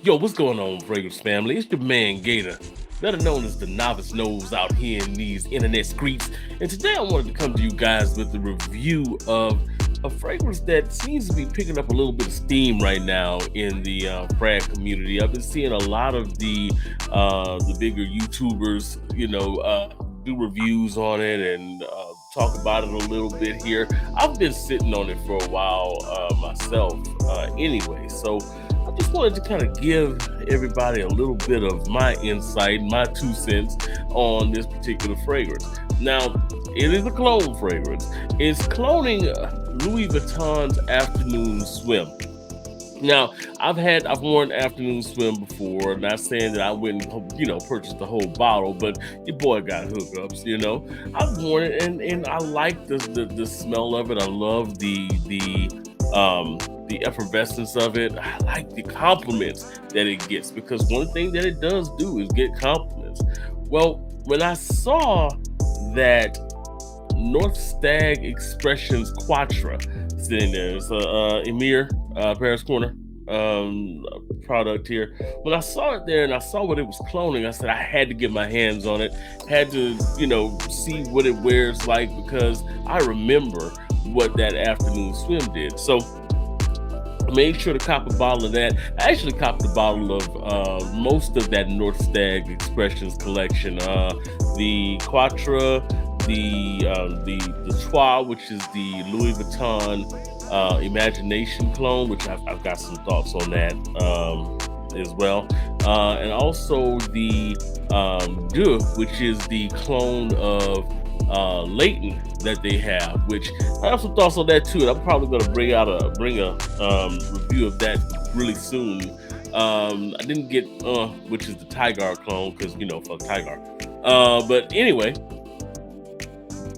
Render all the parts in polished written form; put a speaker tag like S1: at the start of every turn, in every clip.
S1: Yo, what's going on, Fragrance family? It's your man Gator, better known as the novice nose out here in these internet streets. And today I wanted to come to you guys with a review of a fragrance that seems to be picking up a little bit of steam right now in the frag community. I've been seeing a lot of the bigger YouTubers, do reviews on it and talk about it a little bit here. I've been sitting on it for a while myself, anyway. So I just wanted to kind of give everybody a little bit of my insight, my 2 cents on this particular fragrance. Now, it is a clone fragrance. It's cloning Louis Vuitton's Afternoon Swim. Now, I've worn Afternoon Swim before. Not saying that I wouldn't, purchase the whole bottle, but your boy got hookups. I've worn it, and I like the smell of it. I love the effervescence of it. I like the compliments that it gets, because one thing that it does do is get compliments. Well, when I saw that North Stag Expressions Quatre sitting there, it's a Emir Paris Corner product here. When I saw it there and I saw what it was cloning, I said I had to get my hands on it. Had to, see what it wears like, because I remember what that Afternoon Swim did. So made sure to cop a bottle of that. I actually copped a bottle of most of that North Stag Expressions collection. The Quatre, the Trois, which is the Louis Vuitton Imagination clone, which I've got some thoughts on that as well, and also the Deux, which is the clone of Leighton that they have, which I have some thoughts on that too. And I'm probably going to bring a review of that really soon. I didn't get which is the Tiger clone, because fuck Tiger. But anyway,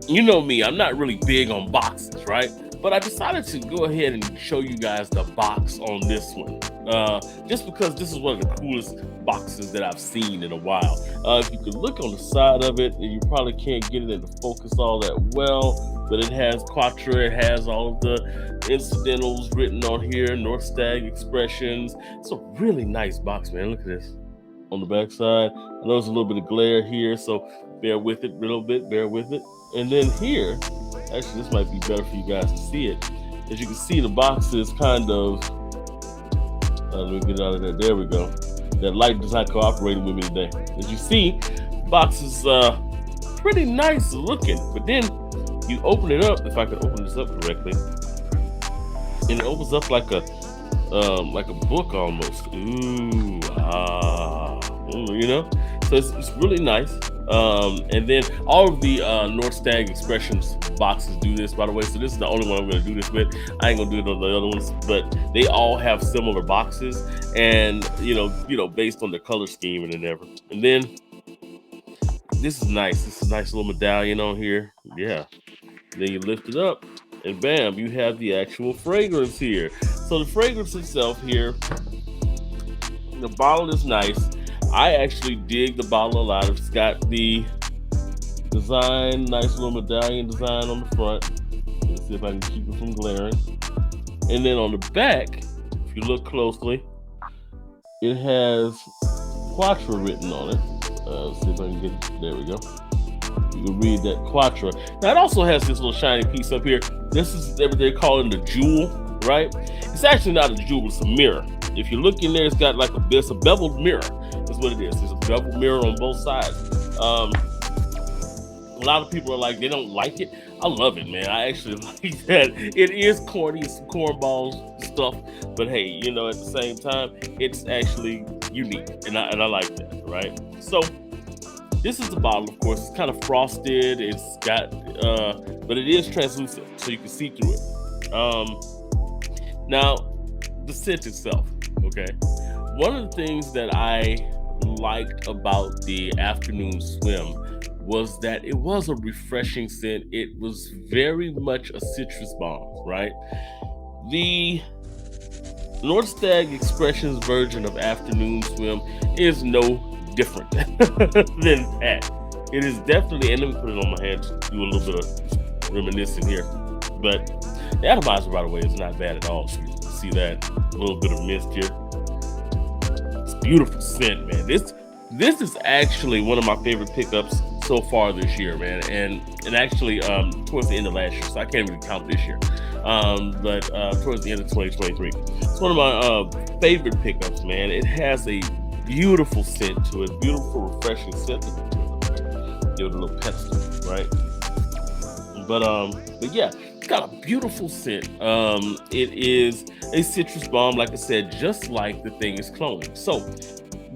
S1: you know me, I'm not really big on boxes, right? But I decided to go ahead and show you guys the box on this one, just because this is one of the coolest boxes that I've seen in a while. If you could look on the side of it, and you probably can't get it into focus all that well, but it has Quatre, it has all of the incidentals written on here, North Stag Expressions. It's a really nice box, man. Look at this on the back side. I know there's a little bit of glare here, so bear with it a little bit, bear with it. And then here, actually, this might be better for you guys to see it. As you can see, the box is kind of, let me get out of there. There we go. That light does not cooperating with me today. As you see, the box is pretty nice looking. But then you open it up, if I can open this up correctly, and it opens up like a book almost. So it's really nice. And then all of the North Stag Expressions boxes do this, by the way. So this is the only one I'm going to do this with. I ain't gonna do it on the other ones, but they all have similar boxes, and based on the color scheme and whatever. And then this is nice. This is a nice little medallion on here. Yeah. Then you lift it up, and bam, you have the actual fragrance here. So the fragrance itself here, the bottle is nice. I actually dig the bottle a lot. It's got the design, nice little medallion design on the front. Let's see if I can keep it from glaring. And then on the back, if you look closely, it has Quatre written on it. Let's see if I can get it. There we go. You can read that Quatre. Now it also has this little shiny piece up here. This is what they're calling the jewel, right? It's actually not a jewel, it's a mirror. If you look in there, it's got it's a beveled mirror. That's what it is. There's a beveled mirror on both sides. A lot of people are like, they don't like it. I love it, man. I actually like that. It is corny, it's some cornball stuff, but hey, at the same time, it's actually unique, and I like that, right? So this is the bottle, of course. It's kind of frosted. It's got, but it is translucent, so you can see through it. Now, the scent itself, okay? One of the things that I liked about the Afternoon Swim was that it was a refreshing scent. It was very much a citrus bomb, right? The North Stag Expressions version of Afternoon Swim is no different than that. It is definitely, and let me put it on my hand to do a little bit of reminiscing here. But the atomizer, by the way, is not bad at all. So you can see that, a little bit of mist here. beautiful scent, man. This is actually one of my favorite pickups so far this year, man. And actually towards the end of last year, so I can't really count this year. But towards the end of 2023. It's one of my favorite pickups, man. It has a beautiful scent to it, beautiful, refreshing scent. Give it a little pedestal, right? But yeah, it's got a beautiful scent. It is a citrus bomb, like I said, just like the thing is cloning. So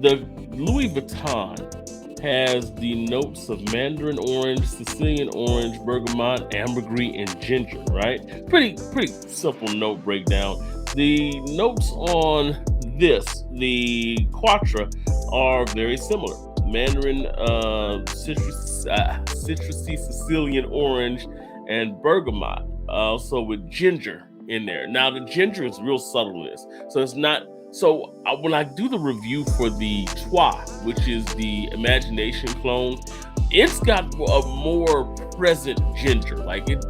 S1: the Louis Vuitton has the notes of mandarin orange, Sicilian orange, bergamot, ambergris, and ginger, right? Pretty simple note breakdown. The notes on the Quatre, are very similar. Mandarin, citrusy Sicilian orange, and bergamot, also with ginger in there. Now the ginger is real subtle in this, so it's not. So when I do the review for the Trois, which is the Imagination clone, it's got a more present ginger. Like it's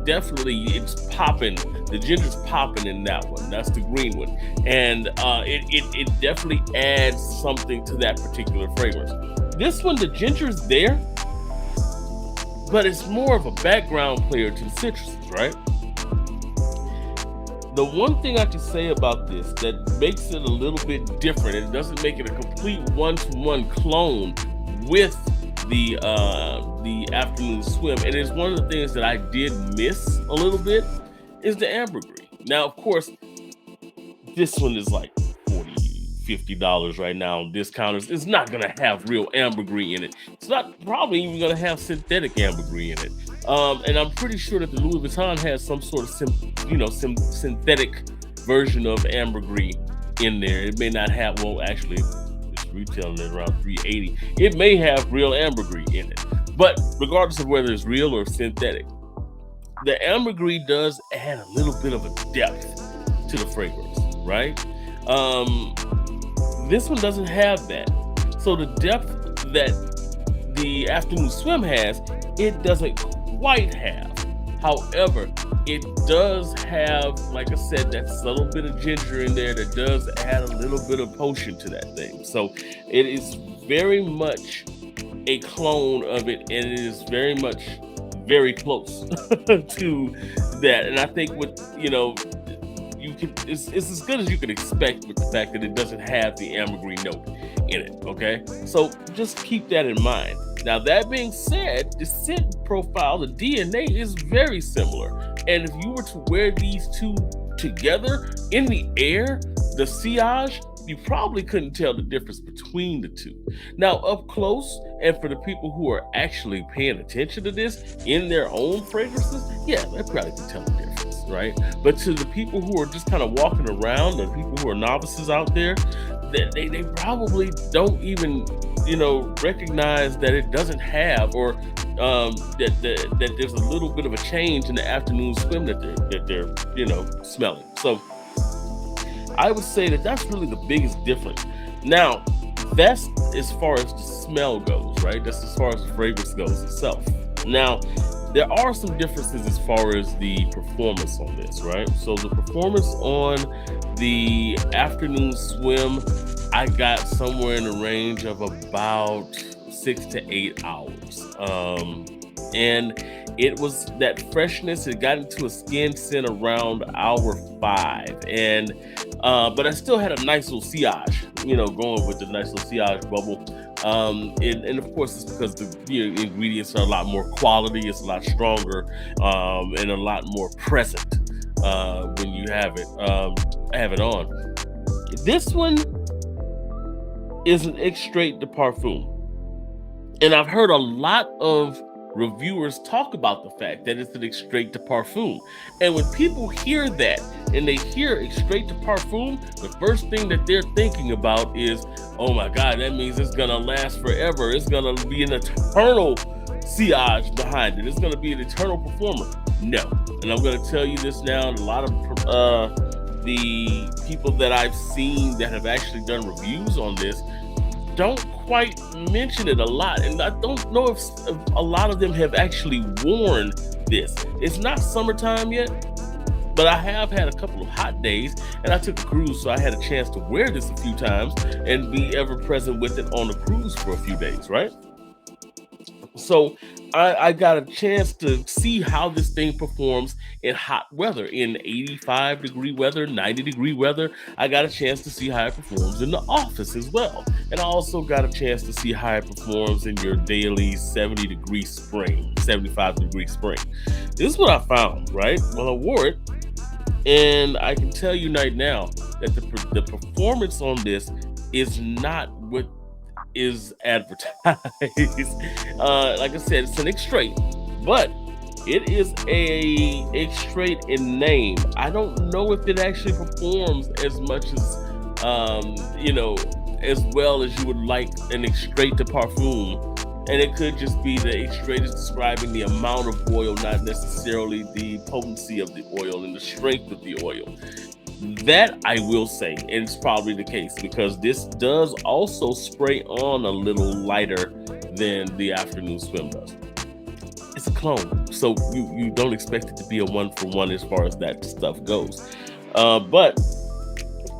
S1: popping. The ginger's popping in that one. That's the green one, and it definitely adds something to that particular fragrance. This one, the ginger's there, but it's more of a background player to the citruses, right? The one thing I can say about this that makes it a little bit different, and it doesn't make it a complete one-to-one clone with the afternoon swim, and it's one of the things that I did miss a little bit, is the ambergris. Now, of course, this one is like $40, $50 right now on discounters. It's not gonna have real ambergris in it. It's not probably even gonna have synthetic ambergris in it. And I'm pretty sure that the Louis Vuitton has some sort of synthetic version of ambergris in there. It may not have. Well, actually, it's retailing at around $380. It may have real ambergris in it, but regardless of whether it's real or synthetic, the ambergris does add a little bit of a depth to the fragrance, right? This one doesn't have that. So the depth that the afternoon swim has, it doesn't quite have. However, it does have, like I said, that subtle bit of ginger in there that does add a little bit of potion to that thing. So it is very much a clone of it, and it is very close to that. And I think it's as good as you can expect with the fact that it doesn't have the ambergris note in it. Okay, so just keep that in mind. Now, that being said, the scent profile, the DNA, is very similar. And if you were to wear these two together in the air, the sillage, you probably couldn't tell the difference between the two. Now, up close, and for the people who are actually paying attention to this in their own fragrances, yeah, they probably can tell the difference, right? But to the people who are just kind of walking around, the people who are novices out there, they probably don't even recognize that it doesn't have, or that there's a little bit of a change in the afternoon swim that they're smelling. So I would say that that's really the biggest difference. Now, that's as far as the smell goes, right? That's as far as the fragrance goes itself. Now, there are some differences as far as the performance on this, right? So the performance on the afternoon swim, I got somewhere in the range of about 6 to 8 hours. And it was that freshness. It got into a skin scent around hour 5. And but I still had a nice little sillage, going with the nice little sillage bubble. And of course, it's because the ingredients are a lot more quality. It's a lot stronger, and a lot more present when you have it on. This one is an extrait de parfum, and I've heard a lot of reviewers talk about the fact that it's an extrait de parfum. And when people hear that and they hear extrait de parfum, the first thing that they're thinking about is, oh my God, that means it's gonna last forever. It's gonna be an eternal sillage behind it. It's gonna be an eternal performer. No. And I'm gonna tell you this now, a lot of the people that I've seen that have actually done reviews on this don't quite mention it a lot, and I don't know if a lot of them have actually worn this. It's not summertime yet, But I have had a couple of hot days, and I took a cruise, so I had a chance to wear this a few times and be ever present with it on the cruise for a few days, right? So I got a chance to see how this thing performs in hot weather, in 85-degree weather, 90-degree weather. I got a chance to see how it performs in the office as well. And I also got a chance to see how it performs in your daily 70-degree spring, 75-degree spring. This is what I found, right? Well, I wore it, and I can tell you right now that the performance on this is not what is advertised. Like I said, it's an X straight, but it is a X straight in name. I don't know if it actually performs as much as you know, as well as you would like an X straight to Parfum. And it could just be the X straight is describing the amount of oil, not necessarily the potency of the oil and the strength of the oil. That I will say, and it's probably the case because this does also spray on a little lighter than the afternoon swim does. It's a clone, so you don't expect it to be a one for one as far as that stuff goes. But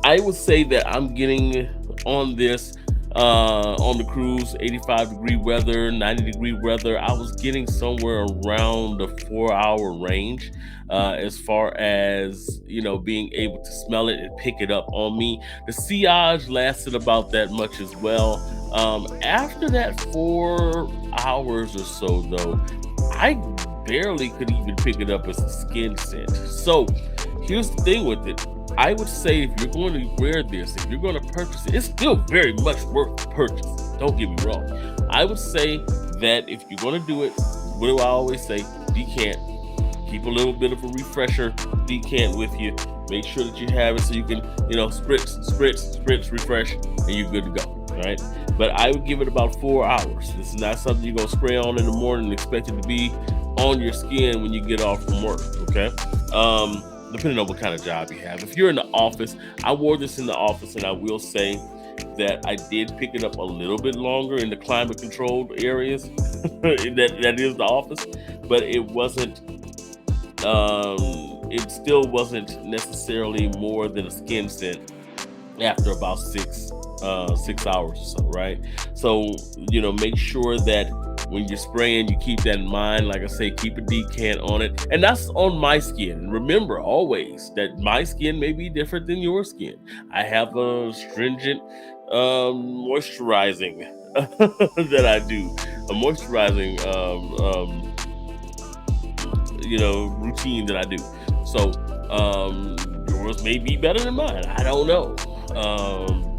S1: I would say that I'm getting on this on the cruise, 85-degree weather, 90-degree weather. I was getting somewhere around the 4 hour range as far as, you know, being able to smell it and pick it up on me. The sillage lasted about that much as well. After that 4 hours or so, though, I barely could even pick it up as a skin scent. So here's the thing with it. I would say if you're going to wear this, if you're going to purchase it, it's still very much worth the purchase. Don't get me wrong. I would say that if you're going to do it, what do I always say? Decant. Keep a little bit of a refresher decant with you. Make sure that you have it so you can, you know, spritz, refresh, and you're good to go. All right. But I would give it about 4 hours. This is not something you're going to spray on in the morning and expect it to be on your skin when you get off from work. Okay. Depending on what kind of job you have. If you're in the office, I wore this in the office, and I will say that I did pick it up a little bit longer in the climate controlled areas. that is the office, but it wasn't. It still wasn't necessarily more than a skin scent after about 6 hours or so, right? So, you know, make sure that when you're spraying, you keep that in mind. Like I say, keep a decant on it. And that's on my skin. Remember always that my skin may be different than your skin. I have a stringent moisturizing that I do. A moisturizing you know, routine that I do. So yours may be better than mine. I don't know.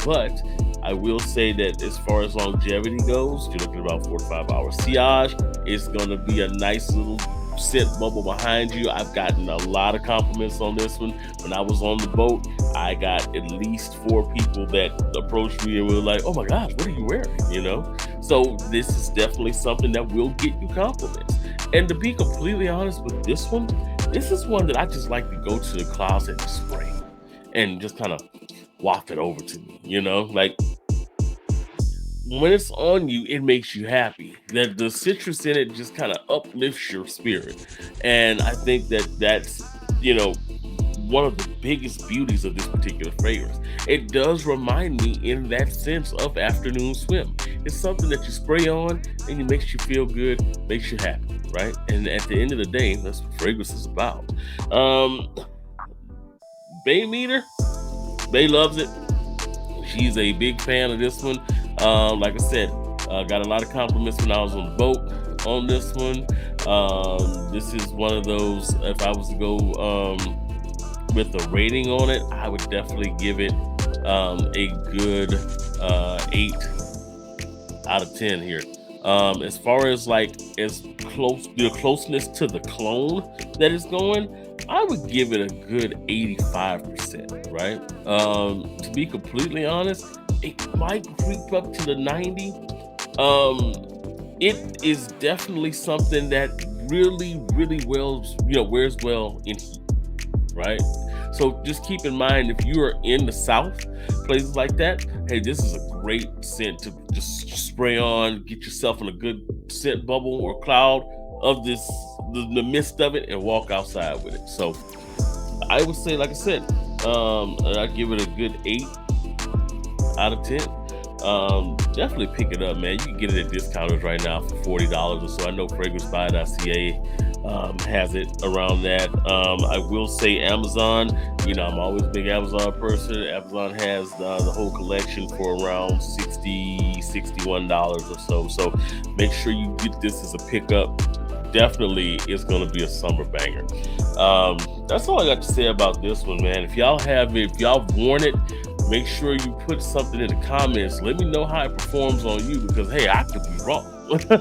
S1: But I will say that as far as longevity goes, you're looking at about 4 to 5 hours. Sillage is going to be a nice little scent bubble behind you. I've gotten a lot of compliments on this one. When I was on the boat, I got at least 4 people that approached me and were like, "Oh my gosh, what are you wearing?" You know? So this is definitely something that will get you compliments. And to be completely honest with this one, this is one that I just like to go to the closet and spray and just kind of waft it over to me, you know? Like, when it's on you, it makes you happy. That the citrus in it just kind of uplifts your spirit. And I think that that's, you know, one of the biggest beauties of this particular fragrance. It does remind me in that sense of afternoon swim. It's something that you spray on and it makes you feel good, makes you happy, right? And at the end of the day, that's what fragrance is about. Bay Meter, Bay loves it. She's a big fan of this one. Like I said, got a lot of compliments when I was on the boat on this one. This is one of those, if I was to go with a rating on it, I would definitely give it a good 8 out of 10 here. As far as like as close the closeness to the clone that is going, I would give it a good 85%, right? To be completely honest, it might creep up to the 90. It is definitely something that really well, you know, wears well in heat, right? So just keep in mind, if you are in the South, places like that, hey, this is a great scent to just spray on, get yourself in a good scent bubble or cloud of this, the mist of it, and walk outside with it. So I would say, like I said, I'd give it a good 8 out of 10. Definitely pick it up, man. You can get it at discounters right now for $40 or so. I know fragrancebuy.ca has it around that. I will say Amazon. I'm always a big Amazon person. Amazon has the whole collection for around $61 or so. So make sure you get this as a pickup. Definitely, it's going to be a summer banger. That's all I got to say about this one, man. If y'all have it, if y'all worn it, make sure you put something in the comments. Let me know how it performs on you, because hey, I could be wrong.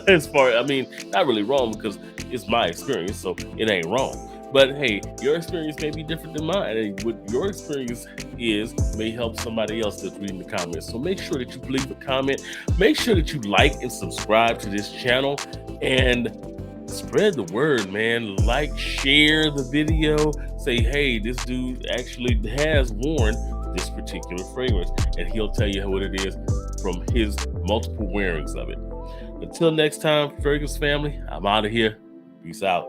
S1: As far, I mean, not really wrong, because it's my experience, so it ain't wrong. But hey, your experience may be different than mine, and what your experience is may help somebody else that's reading the comments. So make sure that you leave a comment. Make sure that you like and subscribe to this channel, and spread the word, man. Like, share the video. Say, hey, this dude actually has worn this particular fragrance, and he'll tell you what it is from his multiple wearings of it. Until next time, fragrance family, I'm out of here. Peace out.